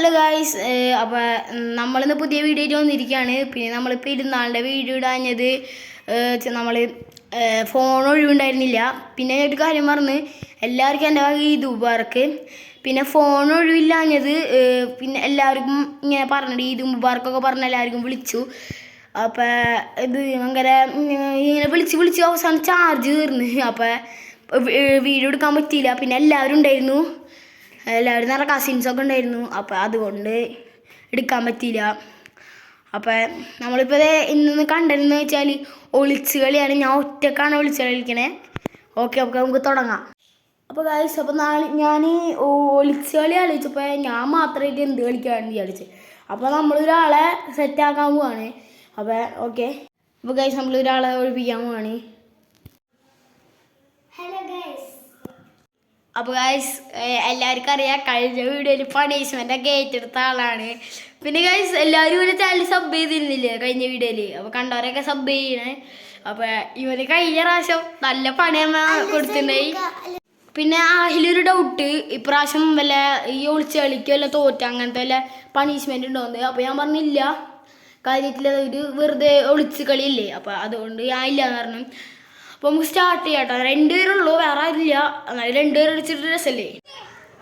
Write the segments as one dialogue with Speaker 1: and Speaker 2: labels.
Speaker 1: Hello guys, അപ്പോൾ നമ്മളിന്ന് പുതിയ വീഡിയോ ആയിട്ട് വന്നിരിക്കുകയാണ്. പിന്നെ നമ്മളിപ്പോൾ ഇരുന്നാളുടെ വീഡിയോ ഇടാഞ്ഞത് നമ്മൾ ഫോൺ ഒഴിവുണ്ടായിരുന്നില്ല. പിന്നെ ഒരു കാര്യം പറഞ്ഞ് എല്ലാവർക്കും എൻ്റെ വക ഈദ് മുബാറക്ക്. പിന്നെ ഫോൺ ഒഴിവില്ലാഞ്ഞത് പിന്നെ എല്ലാവർക്കും ഇങ്ങനെ പറഞ്ഞിട്ട് ഈദ് മുബാറക്കൊക്കെ പറഞ്ഞ് എല്ലാവർക്കും വിളിച്ചു. അപ്പോൾ ഇത് ഭയങ്കര ഇങ്ങനെ വിളിച്ച് അവസാനം ചാർജ് തീർന്ന്. അപ്പോൾ വീഡിയോ എടുക്കാൻ പറ്റിയില്ല. പിന്നെ എല്ലാവരും ഉണ്ടായിരുന്നു, എല്ലാവരും നല്ല കസിൻസൊക്കെ ഉണ്ടായിരുന്നു. അപ്പോൾ അതുകൊണ്ട് എടുക്കാൻ പറ്റിയില്ല. അപ്പോൾ നമ്മളിപ്പോൾ ഇന്ന് കണ്ടതെന്ന് വെച്ചാൽ ഒളിച്ച് കളിയാണ്. ഞാൻ ഒറ്റക്കാണ് ഒളിച്ച് കളിക്കണേ. ഓക്കെ നമുക്ക് തുടങ്ങാം. അപ്പോൾ ഗായ്സ്, അപ്പോൾ ഞാൻ ഒളിച്ച് കളി കളിച്ചപ്പോൾ ഞാൻ മാത്രമായിട്ട് എന്ത് കളിക്കാമെന്ന് വിചാരിച്ചു. അപ്പോൾ നമ്മളൊരാളെ സെറ്റാക്കാൻ പോവാണ്. അപ്പോൾ ഓക്കെ, അപ്പോൾ ഗായ്സ് നമ്മളൊരാളെ ഒഴിപ്പിക്കാൻ പോവാണ്. അപ്പോൾ ഗായ്സ്, എല്ലാവർക്കും അറിയാം, കഴിഞ്ഞ വീഡിയോയിൽ പണിഷ്മെൻ്റൊക്കെ ഏറ്റെടുത്ത ആളാണ്. പിന്നെ ഗായ്സ് എല്ലാവരും ഇവരെ ചാനൽ സബ് ചെയ്തിരുന്നില്ലേ കഴിഞ്ഞ വീഡിയോയിൽ? അപ്പോൾ കണ്ടവരൊക്കെ സബ് ചെയ്യണേ. അപ്പോൾ ഇവര് കഴിഞ്ഞ പ്രാവശ്യം നല്ല പണിയമ്മ കൊടുത്തിട്ടുണ്ടായി. പിന്നെ അതിലൊരു ഡൗട്ട്, ഇപ്രാവശ്യം വല്ല ഈ ഒളിച്ച് കളിക്കോ വല്ല തോറ്റ അങ്ങനത്തെ വല്ല പണിഷ്മെൻ്റ് ഉണ്ടോന്ന്. അപ്പോൾ ഞാൻ പറഞ്ഞില്ല, കാര്യത്തിൽ ഒരു വെറുതെ ഒളിച്ച് കളിയില്ലേ, അപ്പോൾ അതുകൊണ്ട് ഞാൻ ഇല്ലയെന്ന് പറഞ്ഞു. അപ്പോൾ നമുക്ക് സ്റ്റാർട്ട് ചെയ്യാം കേട്ടോ. 2 പേരുള്ളൂ, വേറെ ആരില്ല. എന്നാലും 2 പേര് അടിച്ചിട്ട് രസമല്ലേ.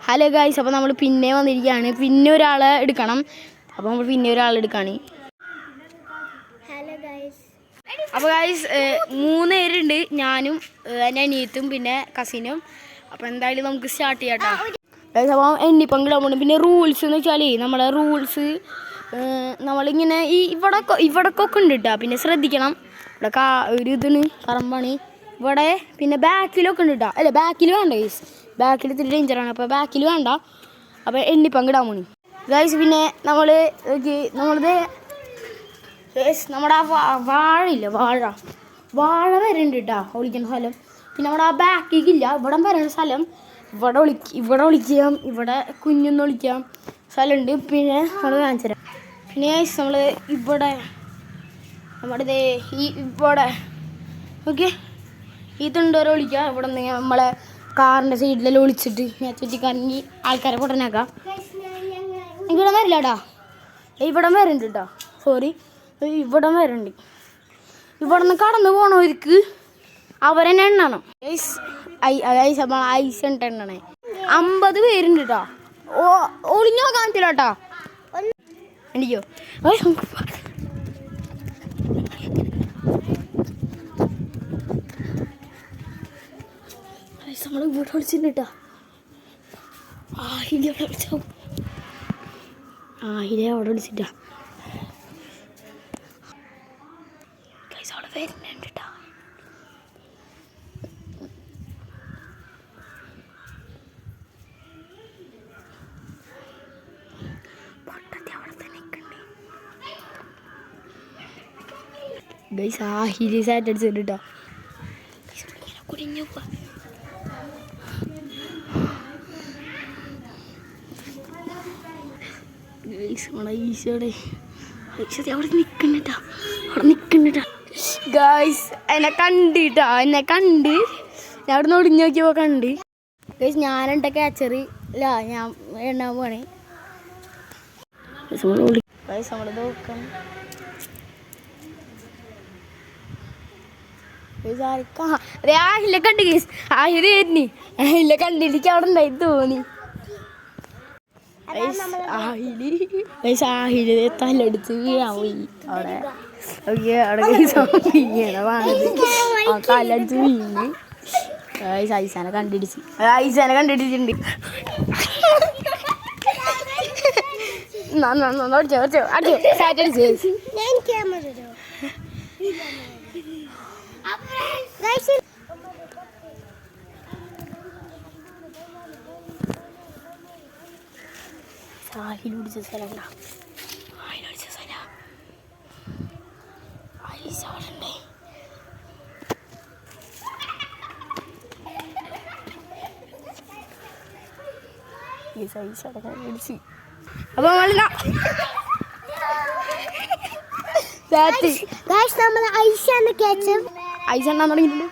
Speaker 1: ഹലോ ഗായ്സ്, അപ്പോൾ നമ്മൾ പിന്നെ വന്നിരിക്കുകയാണ്. പിന്നെ ഒരാളെ എടുക്കണം. അപ്പോൾ നമ്മൾ പിന്നെ ഒരാളെ എടുക്കുകയാണ്. അപ്പോൾ ഗായ്സ് 3 പേരുണ്ട്, ഞാനും എൻ്റെ അനിയത്തും പിന്നെ കസിനും. അപ്പോൾ എന്തായാലും നമുക്ക് സ്റ്റാർട്ട് ചെയ്യാം കേട്ടോ ഗായ്സ്. അപ്പോൾ എണ്ണിപ്പം കിടാൻ പോകണം. പിന്നെ റൂൾസ് എന്ന് വെച്ചാൽ നമ്മളെ റൂൾസ് നമ്മളിങ്ങനെ ഇവിടക്കൊക്കെ ഉണ്ട് കേട്ടോ. പിന്നെ ശ്രദ്ധിക്കണം, ഇവിടെ ഒരു ഇതിന് പറമ്പാണ് ഇവിടെ. പിന്നെ ബാക്കിലൊക്കെ ഉണ്ട് കേട്ടോ. അല്ല, ബാക്കിൽ വേണ്ട ഗൈസ്, ബാക്കിൽ ഇത്തിരി ഡേഞ്ചറാണ്. അപ്പോൾ ബാക്കിൽ വേണ്ട. അപ്പോൾ എണ്ണിപ്പം കിടാൻ പോണി ഗൈസ്. പിന്നെ നമ്മളിത് നമ്മുടെ ആ വാഴയില്ല, വാഴ വരുന്നുണ്ട് കേട്ടോ ഒളിക്കുന്ന സ്ഥലം. പിന്നെ നമ്മുടെ ആ ബാക്കിക്കില്ല, ഇവിടെ വരുന്ന സ്ഥലം. ഇവിടെ ഒളിക്കാം, ഇവിടെ കുഞ്ഞൊന്ന് ഒളിക്കാം സ്ഥലമുണ്ട്. പിന്നെ നമ്മൾ കാണിച്ചു തരാം. പിന്നെ നമ്മൾ ഇവിടെ നമ്മുടെ ഇവിടെ ഓക്കെ ഈ തുണ്ടോരെ ഒളിക്കുക. ഇവിടെ നിന്ന് നമ്മളെ കാറിൻ്റെ സൈഡിലെല്ലാം ഒളിച്ചിട്ട് ചുറ്റി കറങ്ങി ആൾക്കാരെ പൊട്ടനാക്കാം. ഇവിടെ വരില്ല കേട്ടോ, ഇവിടെ വരുന്നുണ്ട് കേട്ടോ. സോറി, ഇവിടെ വരുന്നുണ്ട്. ഇവിടെ നിന്ന് കടന്നു പോണവർക്ക് അവരെന്നെ എണ്ണണം ഐസ്. ഐസ് എണ്ണണേ. 50 പേരുണ്ട് കേട്ടോ. ഒളിഞ്ഞോ കാണിച്ചില്ല കേട്ടോ എനിക്കോ. നമ്മൾ ഇവിടെ വിളിച്ചിട്ടുണ്ട് കേട്ടോ. ആയിരം വിളിച്ചോ, അവിടെ വിളിച്ചിട്ടാ അവിടെ വരുന്നുണ്ട് കേട്ടോ. ഗൈസ് ആഹിരി സാറ്റ് അടിച്ചിട്ട് കേട്ടോ. കുടിഞ്ഞു അവിടെ നിൽക്കണ്ടോ, ഗൈസ് എന്നെ കണ്ടിട്ടാ, എന്നെ കണ്ട് ഞാൻ അവിടെ നിന്ന് ഒടിഞ്ഞു നോക്കിയപ്പോൾ കണ്ട്. ഗൈസ് ഞാനുണ്ട ക്യാച്ചറി ഇല്ല, ഞാൻ എണ്ണാൻ പോണേ. ഗൈസ് നമ്മൾ നോക്കണം. ആഹില്ല കണ്ട് ഗൈസ്, ആഹിര് വരുന്നി ആഹില്ല കണ്ടിരിക്കും അവിടെ ഉണ്ടായി തോന്നി. ആഹില് തലടിച്ച് വീഴാൻ പോയി അവിടെ. തലടിച്ച് വീണ് ഐസാനെ കണ്ടിടിച്ചിട്ടുണ്ട്. സാഹിലൊടിച്ച സ്ഥലം അപ്പൊ ഐസെണ്ണാൻ തുടങ്ങിയിട്ടുണ്ട്.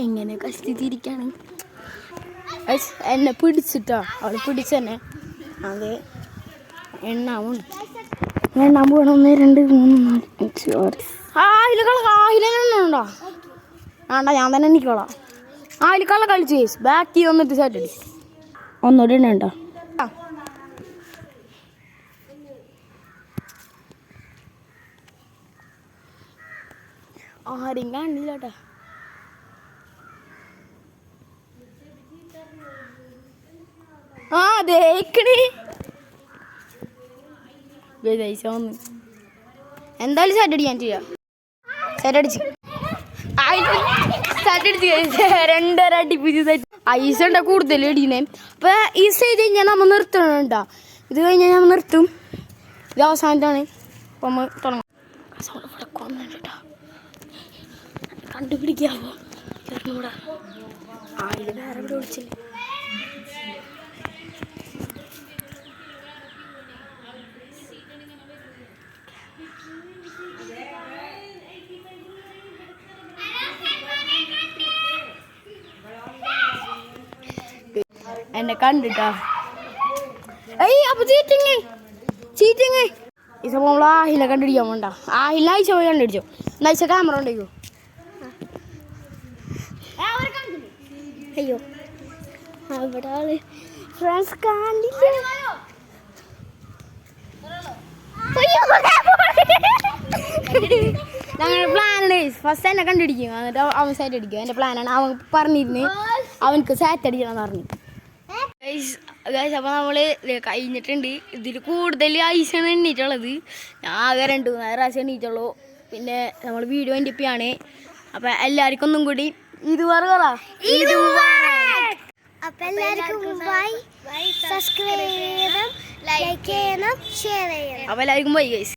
Speaker 1: എങ്ങനെ കഷ്ടിച്ചിരിക്കാണ്. എന്നെ പിടിച്ചിട്ടാ, അവൾ പിടിച്ചെന്നെ. അത് എണ്ണാവും പോകണം. 1 2 3 4 5 6. ആയിലെണ്ണുണ്ടോ? വേണ്ട, ഞാൻ തന്നെ എണ്ണിക്കോളാം. ആയിലക്കള്ള കളിച്ച് ബാക്കി വന്നിട്ട് സെറ്റ് അടിച്ച് ഒന്നുകൂടി എണ്ണുണ്ടോ? ആരും കാണില്ല കേട്ടാ. ആ ദേക്കണേ ഒന്ന് എന്തായാലും സെറ്റ് അടിക്കാൻ ചെയ്യാം. സെറ്റ് അടിച്ച് 2 അടിപ്പിച്ച് സെറ്റ്. ഐസ് ഉണ്ടാ കൂടുതൽ അടിക്കുന്നേ. അപ്പൊ ഈ സ്റ്റേജ് കഴിഞ്ഞാൽ നമ്മൾ നിർത്തണം കേട്ടോ. ഇത് കഴിഞ്ഞാൽ നമ്മൾ നിർത്തും. ഇത് അവസാനത്താണ്. അപ്പൊ നമ്മൾ തുടങ്ങാം. കണ്ടുപിടിക്കാവോ? ചേർന്നൂടാ. ആയില് വേറെ ഇവിടെ വിളിച്ചില്ലേ? എന്നെ കണ്ടിട്ടാ. അപ്പൊ ചീറ്റിങ് ഈ സംഭവം നമ്മൾ ആഹിലെ കണ്ടുപിടിക്കാൻ വേണ്ട. ആഹില ആഴ്ച പോയി കണ്ടുപിടിച്ചോ. എന്നാഴ്ച ക്യാമറ ഉണ്ടോ? അയ്യോ അവിടെ ഫ്രണ്ട്സ് കാണില്ല. ഞങ്ങളുടെ പ്ലാനാണ് ഫസ്റ്റ് എന്നെ കണ്ടുപിടിക്കും, എന്നിട്ട് അവൻ സെറ്റ് അടിക്കും. എൻ്റെ പ്ലാനാണ്. അവൻ പറഞ്ഞിരുന്നു അവനക്ക് സെറ്റ് അടിക്കണമെന്ന് പറഞ്ഞു. അപ്പോൾ നമ്മൾ കഴിഞ്ഞിട്ടുണ്ട്. ഇതിൽ കൂടുതൽ ഐസാണ് എണ്ണീറ്റുള്ളത്. ഞാൻ ആകെ 2-3 പ്രാവശ്യം എണ്ണീറ്റുള്ളൂ. പിന്നെ നമ്മൾ വീഡിയോ എൻ്റെപ്പിയാണ്. അപ്പം എല്ലാവർക്കും ഒന്നും കൂടി ഇതുവരെ
Speaker 2: അപ്പം എല്ലാവർക്കും ബൈ. സബ്സ്ക്രൈബ് ചെയ്യണം, ലൈക്ക് ചെയ്യണം, ഷെയർ ചെയ്യണം.
Speaker 1: അപ്പോൾ എല്ലാവർക്കും ബൈ ഗൈസ്.